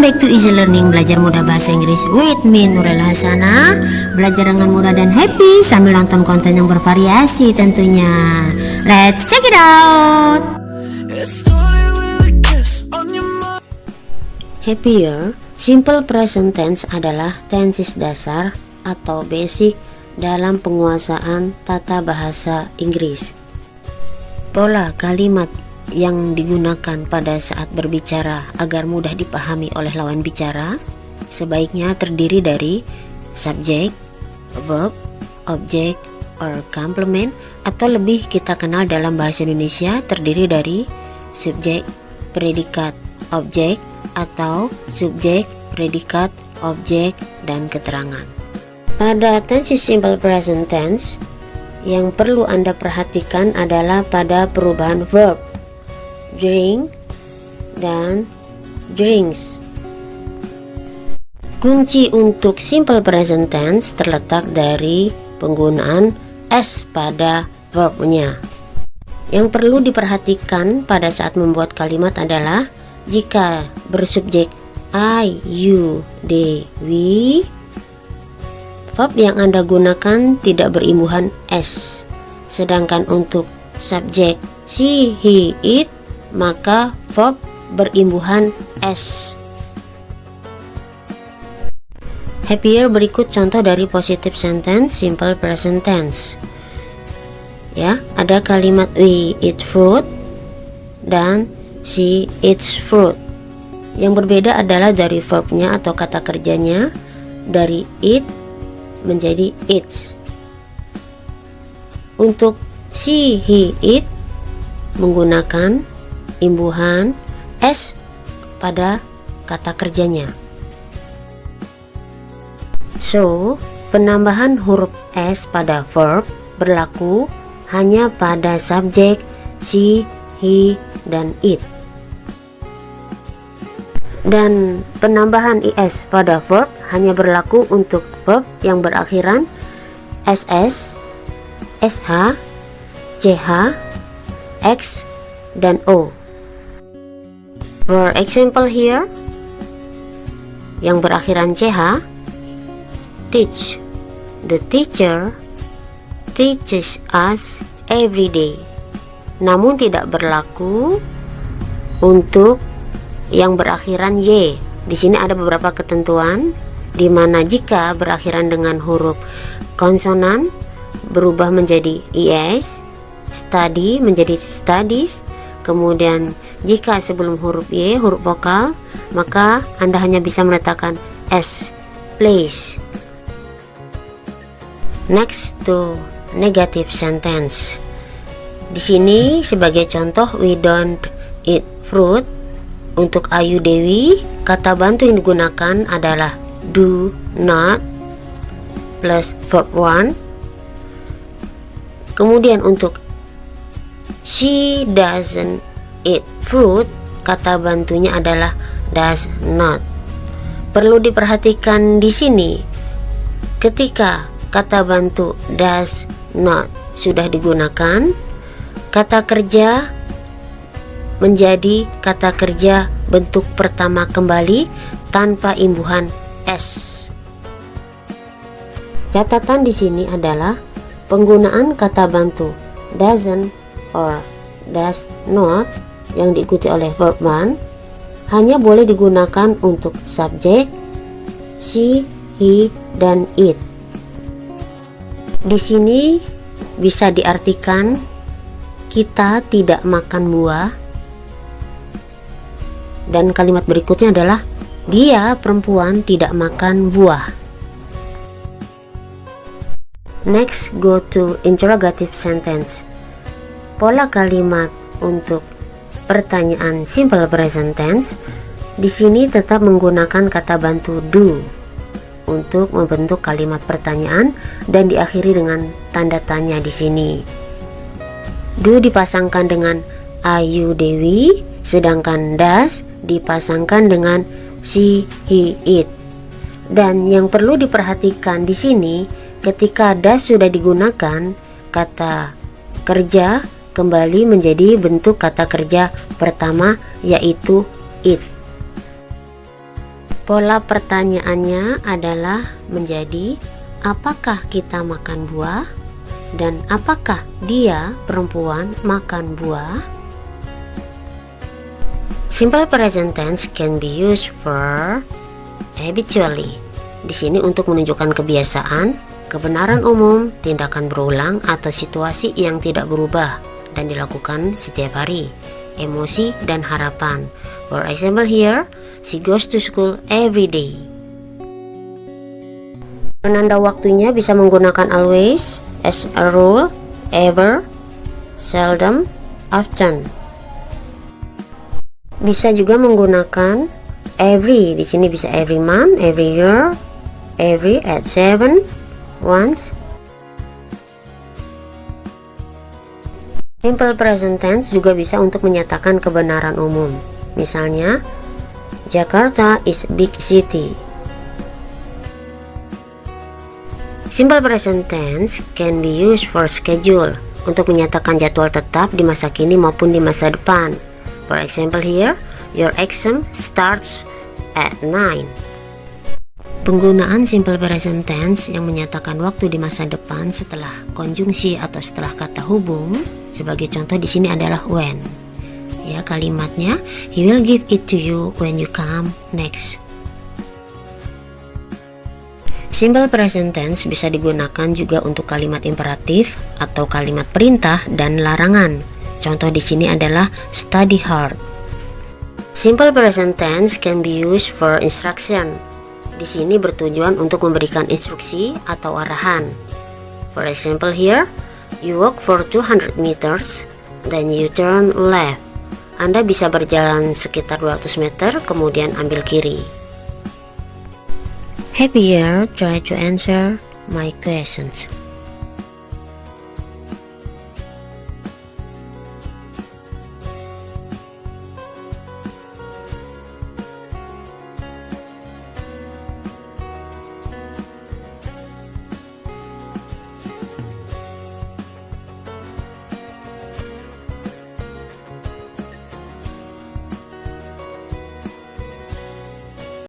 back to Easy Learning, belajar mudah bahasa Inggris with me Nurel Hasana. Belajar dengan mudah dan happy sambil nonton konten yang bervariasi tentunya. Let's check it out. Happier, simple present tense adalah tenses dasar atau basic dalam penguasaan tata bahasa Inggris. Pola kalimat yang digunakan pada saat berbicara agar mudah dipahami oleh lawan bicara sebaiknya terdiri dari subjek, verb, object, or complement, atau lebih kita kenal dalam bahasa Indonesia terdiri dari subjek, predikat, objek, atau subjek, predikat, objek, dan keterangan. Pada tenses simple present tense, yang perlu Anda perhatikan adalah pada perubahan verb drink dan drinks. Kunci untuk simple present tense terletak dari penggunaan s pada verbnya. Yang perlu diperhatikan pada saat membuat kalimat adalah jika bersubjek I, you, they, we, verb yang Anda gunakan tidak berimbuhan s. Sedangkan untuk subjek she, he, it, maka verb berimbuhan s. Happier berikut contoh dari positive sentence simple present tense. Ya, ada kalimat we eat fruit dan she eats fruit. Yang berbeda adalah dari verbnya atau kata kerjanya, dari eat menjadi eats. Untuk she, he, it menggunakan imbuhan s pada kata kerjanya. So, penambahan huruf s pada verb berlaku hanya pada subjek she, he, dan it. Dan penambahan is pada verb hanya berlaku untuk verb yang berakhiran ss, sh, ch, x, dan o. For example here, yang berakhiran ch, teach. The teacher teaches us every day. Namun tidak berlaku untuk yang berakhiran y. Di sini ada beberapa ketentuan di mana jika berakhiran dengan huruf konsonan berubah menjadi es, study menjadi studies. Kemudian jika sebelum huruf y huruf vokal, maka Anda hanya bisa meletakkan s, plays. Next to negative sentence. Di sini sebagai contoh we don't eat fruit. Untuk Ayu Dewi, kata bantu yang digunakan adalah do not plus verb 1. Kemudian untuk she doesn't eat fruit, kata bantunya adalah does not. Perlu diperhatikan di sini, ketika kata bantu does not sudah digunakan, kata kerja menjadi kata kerja bentuk pertama kembali tanpa imbuhan s. Catatan di sini adalah penggunaan kata bantu doesn't or does not yang diikuti oleh verb 1 hanya boleh digunakan untuk subjek she, he, dan it. Di sini bisa diartikan kita tidak makan buah, dan kalimat berikutnya adalah dia perempuan tidak makan buah. Next, go to interrogative sentence. Pola kalimat untuk pertanyaan simple present tense di sini tetap menggunakan kata bantu do untuk membentuk kalimat pertanyaan dan diakhiri dengan tanda tanya di sini. Do dipasangkan dengan Ayu Dewi, sedangkan does dipasangkan dengan she, he, it. Dan yang perlu diperhatikan di sini, ketika does sudah digunakan, kata kerja kembali menjadi bentuk kata kerja pertama, yaitu it. Pola pertanyaannya adalah menjadi apakah kita makan buah dan apakah dia perempuan makan buah. Simple present tense can be used for habitually. Di sini untuk menunjukkan kebiasaan, kebenaran umum, tindakan berulang atau situasi yang tidak berubah dan dilakukan setiap hari, emosi dan harapan. For example here, she goes to school every day. Penanda waktunya bisa menggunakan always, as a rule, ever, seldom, often. Bisa juga menggunakan every. Di sini bisa every month, every year, every at 7, once. Simple present tense juga bisa untuk menyatakan kebenaran umum. Misalnya, Jakarta is big city. Simple present tense can be used for schedule, untuk menyatakan jadwal tetap di masa kini maupun di masa depan. For example here, your exam starts at 9. Penggunaan simple present tense yang menyatakan waktu di masa depan setelah konjungsi atau setelah kata hubung, sebagai contoh di sini adalah when. Ya, kalimatnya, he will give it to you when you come next. Simple present tense bisa digunakan juga untuk kalimat imperatif atau kalimat perintah dan larangan. Contoh di sini adalah study hard. Simple present tense can be used for instruction. Di sini bertujuan untuk memberikan instruksi atau arahan. For example here, you walk for 200 meters, then you turn left. Anda bisa berjalan sekitar 200 meter, kemudian ambil kiri. Happy year, try to answer my questions.